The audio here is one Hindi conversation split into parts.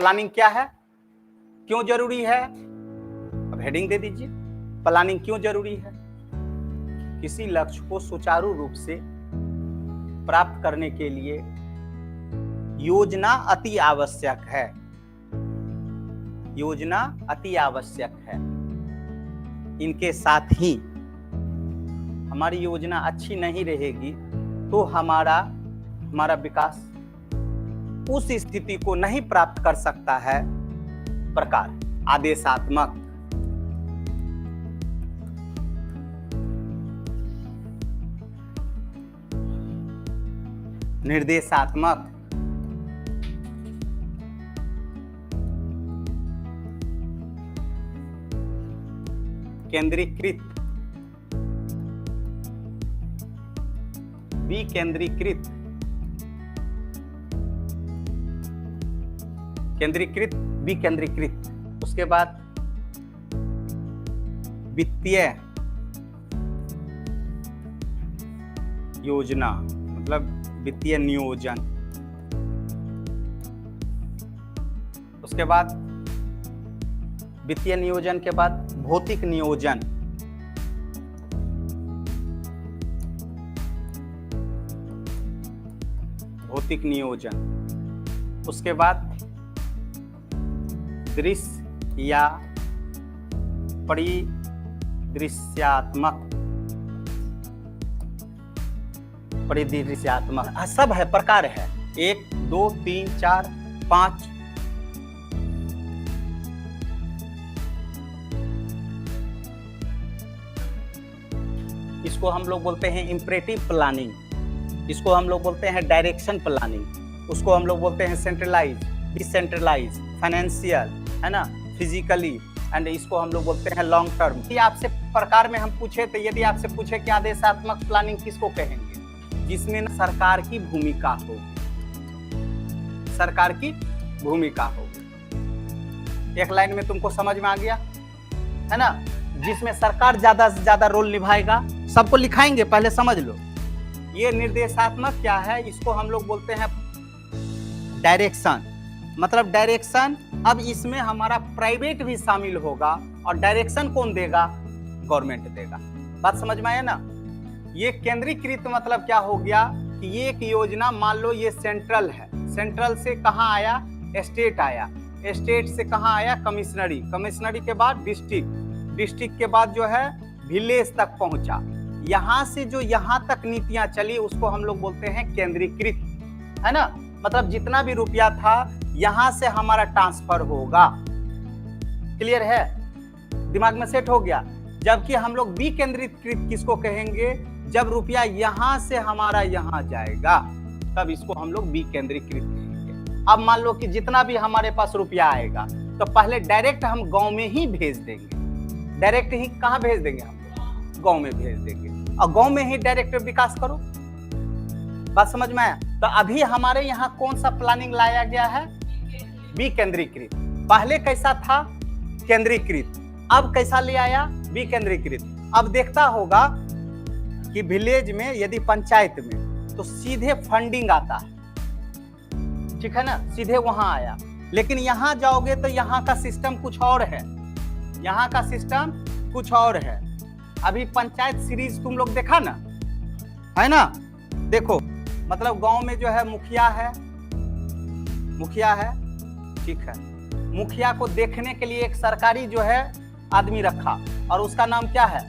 प्लानिंग क्या है, क्यों जरूरी है, अब हेडिंग दे दीजिए, प्लानिंग क्यों जरूरी है। किसी लक्ष्य को सुचारू रूप से प्राप्त करने के लिए योजना अति आवश्यक है। योजना अति आवश्यक है। इनके साथ ही हमारी योजना अच्छी नहीं रहेगी तो हमारा विकास उस स्थिति को नहीं प्राप्त कर सकता है। प्रकार आदेशात्मक, निर्देशात्मक, केंद्रीकृत, विकेंद्रीकृत, केंद्रीकृत, विकेंद्रीकृत। उसके बाद वित्तीय योजना मतलब वित्तीय नियोजन। उसके बाद वित्तीय नियोजन के बाद भौतिक नियोजन, भौतिक नियोजन। उसके बाद दृश्य या परिदृश्यात्मक, परिदृश्यात्मक सब है, प्रकार है 1 2 3 4 5। इसको हम लोग बोलते हैं इम्परेटिव प्लानिंग, इसको हम लोग बोलते हैं डायरेक्शन प्लानिंग, उसको हम लोग बोलते हैं सेंट्रलाइज, डिसेंट्रलाइज, फाइनेंशियल, है ना, फिजिकली, एंड इसको हम लोग बोलते हैं लॉन्ग टर्म। यदि आपसे प्रकार में हम पूछे तो यदि आपसे पूछे कि आदेशात्मक प्लानिंग किसको कहेंगे, जिसमें ना सरकार की भूमिका हो, सरकार की भूमिका हो। एक लाइन में तुमको समझ में आ गया है ना, जिसमें सरकार ज्यादा से ज्यादा रोल निभाएगा। सबको लिखाएंगे, पहले समझ लो। ये निर्देशात्मक क्या है, इसको हम लोग बोलते हैं डायरेक्शन, मतलब डायरेक्शन। अब इसमें हमारा प्राइवेट भी शामिल होगा और डायरेक्शन कौन देगा, गवर्नमेंट देगा। बात समझ में आया ना। ये केंद्रीकृत मतलब क्या हो गया कि ये एक योजना, मान लो ये सेंट्रल है, सेंट्रल से कहाँ आया, स्टेट आया, स्टेट से कहाँ आया, कमिश्नरी, कमिश्नरी के बाद डिस्ट्रिक्ट, डिस्ट्रिक्ट के बाद जो है विलेज तक पहुंचा। यहाँ से जो यहाँ तक नीतियां चली उसको हम लोग बोलते हैं केंद्रीकृत, है ना। मतलब जितना भी रुपया था यहाँ से हमारा ट्रांसफर होगा। क्लियर है, दिमाग में सेट हो गया। जबकि हम लोग विकेंद्रीकृत किसको कहेंगे, जब रुपया यहाँ से हमारा यहाँ जाएगा तब इसको हम लोग विकेंद्रीकृत कहेंगे। अब मान लो कि जितना भी हमारे पास रुपया आएगा तो पहले डायरेक्ट हम गांव में ही भेज देंगे। डायरेक्ट ही कहाँ भेज देंगे, हम गांव में भेज देंगे और गांव में ही डायरेक्ट विकास करो। बात समझ में आया। तो अभी हमारे यहाँ कौन सा प्लानिंग लाया गया है, विकेंद्रीकृत। पहले कैसा था, केंद्रीकृत, अब कैसा ले आया, विकेंद्रीकृत। अब देखता होगा कि विलेज में यदि पंचायत में तो सीधे फंडिंग आता है, ठीक है ना, सीधे वहां आया। लेकिन यहाँ जाओगे तो यहाँ का सिस्टम कुछ और है, यहाँ का सिस्टम कुछ और है। अभी पंचायत सीरीज तुम लोग देखा ना, है ना। देखो मतलब गांव में जो है मुखिया है, मुखिया है, ठीक है। मुखिया को देखने के लिए एक सरकारी जो है आदमी रखा और उसका नाम क्या है,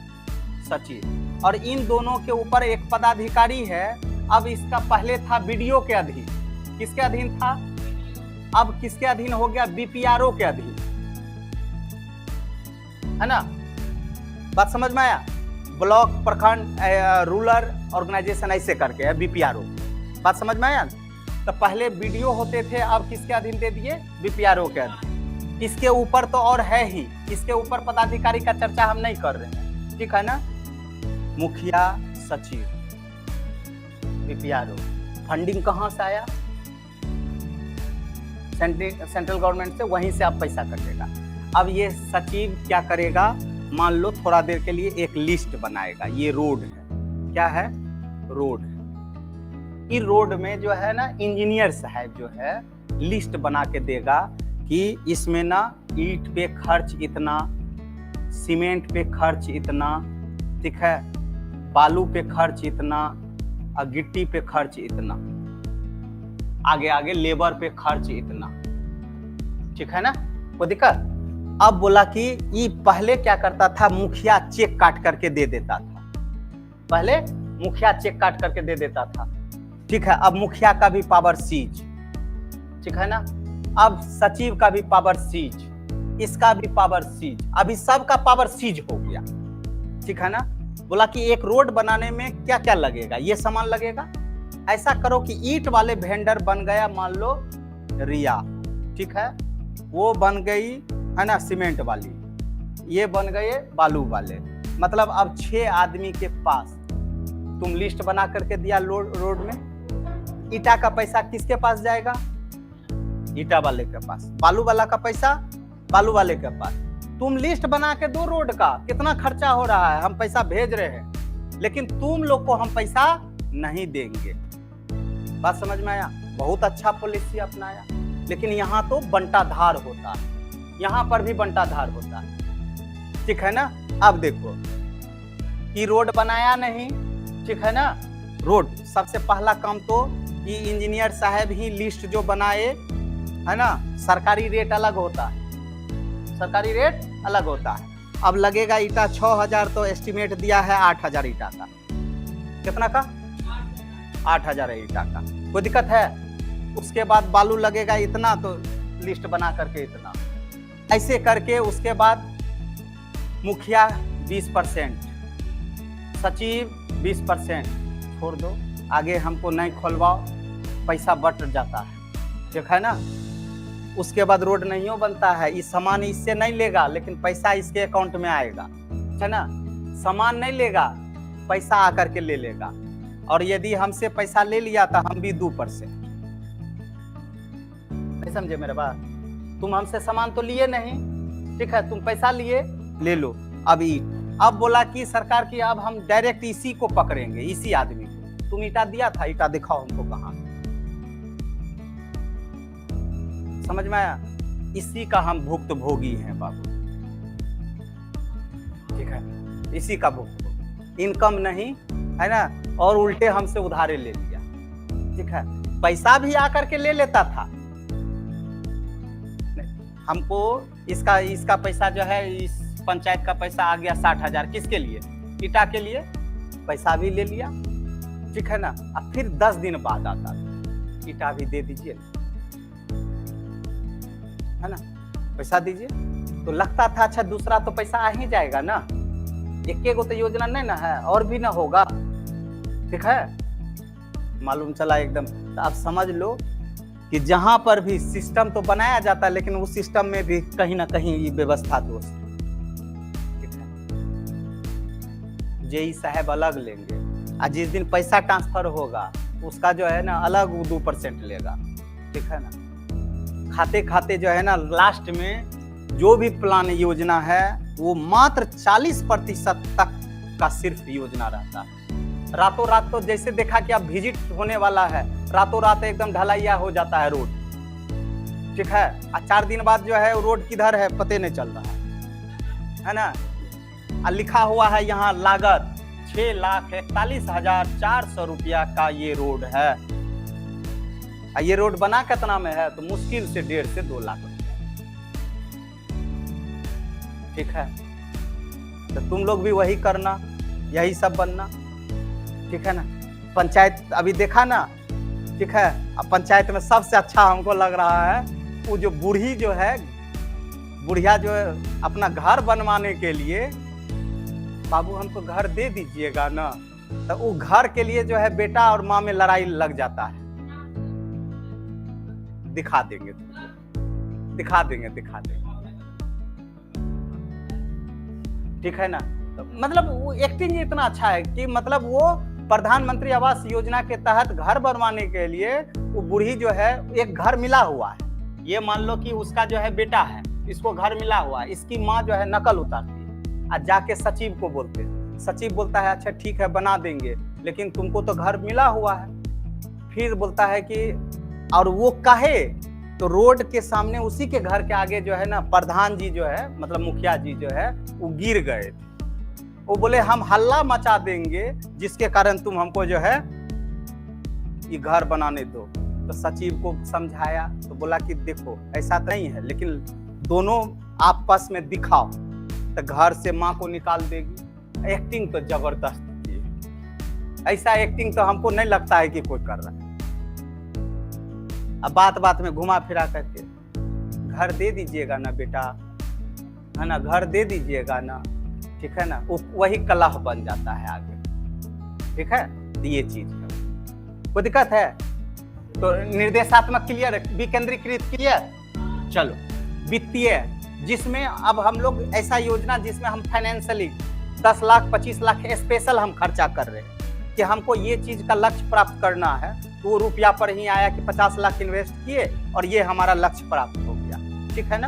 सचिव। और इन दोनों के ऊपर एक पदाधिकारी है। अब इसका पहले था बीडीओ के अधीन, किसके अधीन था, अब किसके अधीन हो गया, बीपीआरओ के अधीन, है ना। बात समझ में आया। ब्लॉक, प्रखंड, रूरल ऑर्गेनाइजेशन ऐसे करके है बीपीआरओ। बात समझ में आया। तो पहले बीडीओ होते थे, अब किसके अधीन दे दिए, बीपीआरओ के अधीन। इसके ऊपर तो और है ही, इसके ऊपर पदाधिकारी का चर्चा हम नहीं कर रहे हैं, ठीक है ना। मुखिया, सचिव, बीपीआरओ। फंडिंग कहां से आया, सेंट्रल गवर्नमेंट से, वहीं से आप पैसा कटेगा। अब ये सचिव क्या करेगा, मान लो थोड़ा देर के लिए एक लिस्ट बनाएगा। ये रोड है, क्या है, रोड है। इस रोड में जो है ना इंजीनियर साहब जो है लिस्ट बना के देगा कि इसमें ना ईंट पे खर्च इतना, सीमेंट पे खर्च इतना, ठीक है, बालू पे खर्च इतना और गिट्टी पे खर्च इतना, आगे आगे लेबर पे खर्च इतना, ठीक है ना, कोई दिक्कत। अब बोला कि ये पहले क्या करता था, मुखिया चेक काट करके दे देता था, पहले मुखिया चेक काट करके दे देता था, ठीक है। अब मुखिया का भी पावर सीज, ठीक है ना, अब सचिव का भी पावर सीज, इसका भी पावर सीज, अभी सबका पावर सीज हो गया, ठीक है ना। बोला कि एक रोड बनाने में क्या क्या लगेगा, ये सामान लगेगा। ऐसा करो कि ईंट वाले वेंडर बन गया, मान लो रिया, ठीक है, वो बन गई है ना सीमेंट वाली, ये बन गए बालू वाले। मतलब अब 6 आदमी के पास तुम लिस्ट बना करके दिया रोड में, ईटा का पैसा किसके पास जाएगा, ईटा वाले के पास, बालू वाला का पैसा बालू वाले के पास। तुम लिस्ट बना के दो रोड का, कितना खर्चा हो रहा है, हम पैसा भेज रहे हैं, लेकिन तुम लोग को हम पैसा नहीं देंगे। बात समझ में आया, बहुत अच्छा पॉलिसी अपनाया। लेकिन यहाँ तो बंटाधार होता है, यहाँ पर भी बंटाधार होता है, ठीक है ना। अब देखो कि रोड बनाया नहीं, ठीक है ना, रोड सबसे पहला काम तो ये इंजीनियर साहब ही लिस्ट जो बनाए, है ना, सरकारी रेट अलग होता है, सरकारी रेट अलग होता है। अब लगेगा ईटा 6000, तो एस्टिमेट दिया है 8000 ईटा का, कितना का 8000 है ईटा का, कोई दिक्कत है। उसके बाद बालू लगेगा इतना, तो लिस्ट बना करके इतना, ऐसे करके उसके बाद मुखिया 20%, सचिव 20%, छोड़ दो, आगे हमको नहीं खोलवाओ, पैसा बट जाता है, ठीक है ना। उसके बाद रोड नहीं बनता है, ये सामान इससे नहीं लेगा, लेकिन पैसा इसके अकाउंट में आएगा, है ना। सामान नहीं लेगा, पैसा आकर के ले लेगा, और यदि हमसे पैसा ले लिया तो हम भी 2%, नहीं समझे मेरे बात। तुम हमसे सामान तो लिए नहीं, ठीक है, तुम पैसा लिए, ले लो। अब बोला कि सरकार की अब हम डायरेक्ट इसी को पकड़ेंगे, इसी आदमी को। तुम ईटा दिया था, ईटा दिखाओ हमको कहाँ, समझ में आया। इसी का हम भुक्तभोगी हैं बाबू, ठीक है, इसी का भुक्तभोगी, इनकम नहीं है ना, और उल्टे हमसे उधारे ले लिया, ठीक है। पैसा भी आकर के ले लेता था, हमको इसका पैसा जो है, इस पंचायत का पैसा आ गया 60,000, किसके लिए, ईटा के लिए, पैसा भी ले लिया, ठीक है ना। अब फिर 10 दिन बाद आता था, ईटा भी दे दीजिए, है ना, पैसा दीजिए। तो लगता था अच्छा दूसरा तो पैसा आ ही जाएगा ना, एक गो तो योजना नहीं ना है, और भी ना होगा, ठीक है। मालूम चला एकदम। तो आप समझ लो कि जहां पर भी सिस्टम तो बनाया जाता है, लेकिन उस सिस्टम में भी कहीं ना कहीं ये व्यवस्था दोष, ठीक है। जेई साहब अलग लेंगे, और जिस दिन पैसा ट्रांसफर होगा उसका जो है ना अलग 2% लेगा, ठीक है ना। खाते खाते जो है ना लास्ट में जो भी प्लान योजना है वो मात्र 40% तक का सिर्फ योजना रहता है। रातों रात तो जैसे देखा कि अब विजिट होने वाला है, रातों रात एकदम ढलैया हो जाता है रोड, ठीक है। 4 दिन बाद जो है रोड किधर है पते नहीं चल रहा है ना। लिखा हुआ है यहाँ लागत 6,41,400 रुपया का ये रोड है। ये रोड बना कितना में है, तो मुश्किल से 1.5 से 2 लाख रुपया, ठीक है। तो तुम लोग भी वही करना, यही सब बनना, ठीक है ना। पंचायत अभी देखा ना, ठीक है। अब पंचायत में सबसे अच्छा हमको लग रहा है वो जो बूढ़ी जो है, बुढ़िया जो है अपना घर बनवाने के लिए, बाबू हमको घर दे दीजिएगा ना, तो वो घर के लिए जो है बेटा और माँ में लड़ाई लग जाता है। दिखा देंगे दिखा देंगे, ठीक है ना। तो मतलब वो एक्टिंग इतना अच्छा है कि मतलब वो प्रधानमंत्री आवास योजना के तहत घर बनवाने के लिए वो बूढ़ी जो है, एक घर मिला हुआ है, ये मान लो कि उसका जो है बेटा है, इसको घर मिला हुआ है, इसकी माँ जो है नकल उतारती है और जाके सचिव को बोलते हैं। सचिव बोलता है अच्छा ठीक है बना देंगे, लेकिन तुमको तो घर मिला हुआ है। फिर बोलता है कि और वो कहे तो रोड के सामने उसी के घर के आगे जो है ना प्रधान जी जो है मतलब मुखिया जी जो है वो गिर गए। वो बोले हम हल्ला मचा देंगे जिसके कारण तुम हमको जो है ये घर बनाने दो। तो सचिव को समझाया तो बोला कि देखो ऐसा नहीं है, लेकिन दोनों आपस में दिखाओ तो घर से माँ को निकाल देगी। एक्टिंग तो जबरदस्त थी, ऐसा एक्टिंग तो हमको नहीं लगता है कि कोई कर रहा है। अब बात बात में घुमा फिरा करके घर दे दीजिएगा ना बेटा, है ना, घर दे दीजिएगा ना, ठीक है ना, वही कलह बन जाता है आगे। ठीक है, ये चीज है, कोई दिक्कत है? तो निर्देशात्मक क्लियर, विकेंद्रीकृत क्लियर। चलो वित्तीय, जिसमें अब हम लोग ऐसा योजना जिसमें हम फाइनेंशियली 10 लाख 25 लाख स्पेशल हम खर्चा कर रहे हैं कि हमको ये चीज का लक्ष्य प्राप्त करना है। तो वो रुपया पर ही आया कि 50 लाख इन्वेस्ट किए और ये हमारा लक्ष्य प्राप्त हो गया। ठीक है ना।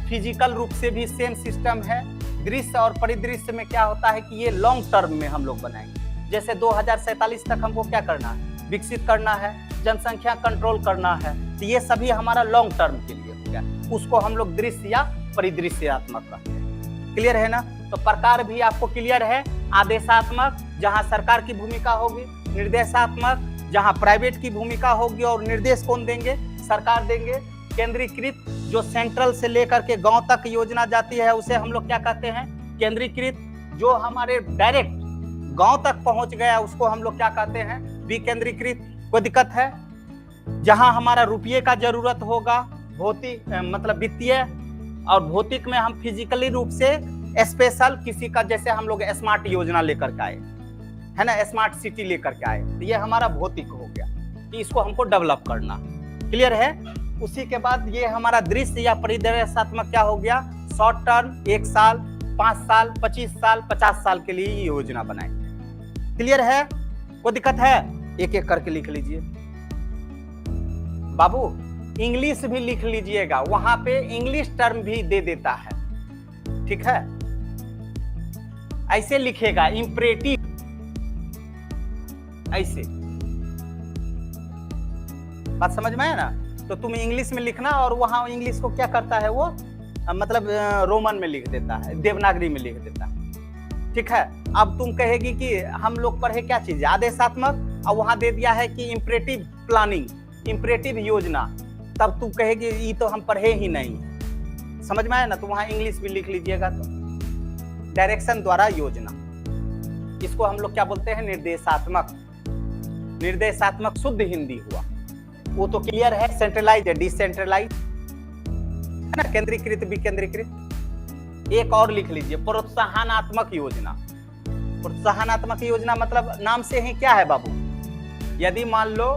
फिजिकल रूप से भी सेम सिस्टम है। दृश्य और परिदृश्य में क्या होता है कि ये लॉन्ग टर्म में हम लोग बनाएंगे। जैसे 2047 तक हमको क्या करना है, विकसित करना है, जनसंख्या कंट्रोल करना है। तो ये सभी हमारा लॉन्ग टर्म के लिए हो गया, उसको हम लोग दृश्य या परिदृश्यात्मक कहते हैं। क्लियर है ना। तो प्रकार भी आपको क्लियर है। आदेशात्मक जहां सरकार की भूमिका होगी, निर्देशात्मक जहां प्राइवेट की भूमिका होगी और निर्देश कौन देंगे, सरकार देंगे। केंद्रीकृत जो सेंट्रल से लेकर के गांव तक योजना जाती है उसे हम लोग क्या कहते हैं, केंद्रीकृत। जो हमारे डायरेक्ट गांव तक पहुंच गया उसको हम लोग क्या कहते हैं, विकेंद्रीकृत। कोई दिक्कत है? जहां हमारा रुपये का जरूरत होगा, भौतिक मतलब वित्तीय, और भौतिक में हम फिजिकली रूप से स्पेशल किसी का, जैसे हम लोग स्मार्ट योजना लेकर के आए, है ना, स्मार्ट सिटी लेकर के आए, तो ये हमारा भौतिक हो गया कि इसको हमको डेवलप करना। क्लियर है। उसी के बाद ये हमारा दृश्य या परिदृश्यात्मक क्या हो गया, शॉर्ट टर्म, 1 साल, 5 साल, 25 साल, 50 साल के लिए ये योजना बनाएंगे। क्लियर है। कोई दिक्कत है? एक एक करके लिख लीजिए बाबू। इंग्लिश भी लिख लीजिएगा, वहां पे इंग्लिश टर्म भी दे देता है। ठीक है, ऐसे लिखेगा इंपरेटिव, ऐसे। बात समझ में आया ना। तो तुम इंग्लिश में लिखना और वहां इंग्लिश को क्या करता है वो, मतलब रोमन में लिख देता है, देवनागरी में लिख देता है। ठीक है। अब तुम कहेगी कि हम लोग पढ़े क्या चीज, आदेशात्मक, और वहां दे दिया है कि इंपरेटिव प्लानिंग, इंपरेटिव योजना। तब तुम कहेगी ये तो हम पढ़े ही नहीं। समझ में आया ना। तो वहां इंग्लिश भी लिख लीजिएगा। तो डायरेक्शन द्वारा योजना, इसको हम लोग क्या बोलते हैं, निर्देशात्मक। निर्देशात्मक शुद्ध हिंदी हुआ वो तो क्लियर है। सेंट्रलाइज, डिसेंट्रलाइज, है ना, केंद्रीकृत, विकेंद्रीकृत। एक और लिख लीजिए, प्रोत्साहनात्मक योजना। प्रोत्साहनात्मक योजना मतलब नाम से ही क्या है बाबू, यदि मान लो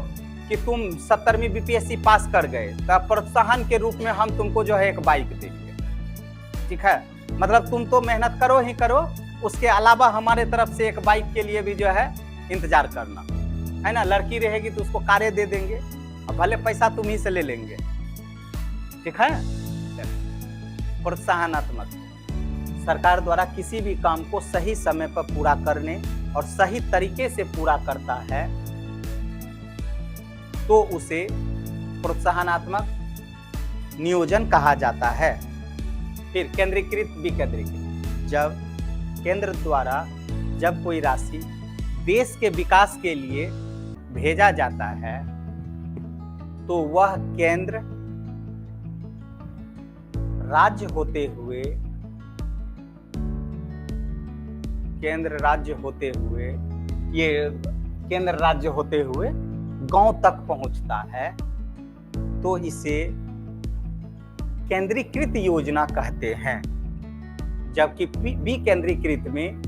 कि तुम 70वीं बीपीएससी पास कर गए तो प्रोत्साहन के रूप में हम तुमको जो है एक बाइक देंगे। ठीक है। मतलब तुम तो मेहनत करो ही करो, उसके अलावा हमारे तरफ से एक बाइक के लिए भी जो है इंतजार करना, है ना। लड़की रहेगी तो उसको कारें दे देंगे, और भले पैसा तुम ही से ले लेंगे। ठीक है। प्रोत्साहनात्मक, सरकार द्वारा किसी भी काम को सही समय पर पूरा करने और सही तरीके से पूरा करता है तो उसे प्रोत्साहनात्मक नियोजन कहा जाता है। फिर केंद्रीकृत, विकेंद्रीकृत, जब केंद्र द्वारा जब कोई राशि देश के विकास के लिए भेजा जाता है तो वह केंद्र राज्य होते हुए गांव तक पहुंचता है तो इसे केंद्रीकृत योजना कहते हैं। जबकि विकेंद्रीकृत में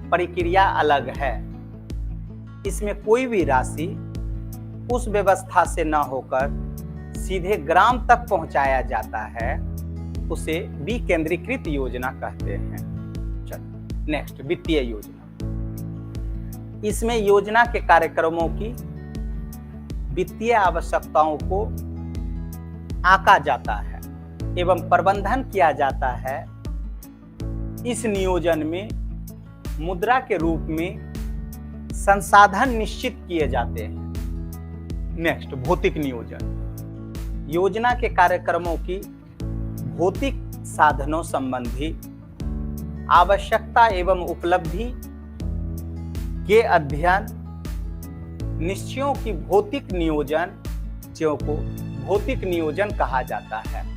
प्रक्रिया अलग है। इसमें कोई भी राशि उस व्यवस्था से न होकर सीधे ग्राम तक पहुंचाया जाता है, उसे विकेंद्रीकृत योजना कहते हैं। चलो नेक्स्ट, वित्तीय योजना। इसमें योजना के कार्यक्रमों की वित्तीय आवश्यकताओं को आंका जाता है एवं प्रबंधन किया जाता है। इस नियोजन में मुद्रा के रूप में संसाधन निश्चित किए जाते हैं। नेक्स्ट, भौतिक नियोजन। योजना के कार्यक्रमों की भौतिक साधनों संबंधी आवश्यकता एवं उपलब्धि के अध्ययन निश्चयों की भौतिक नियोजन को भौतिक नियोजन कहा जाता है।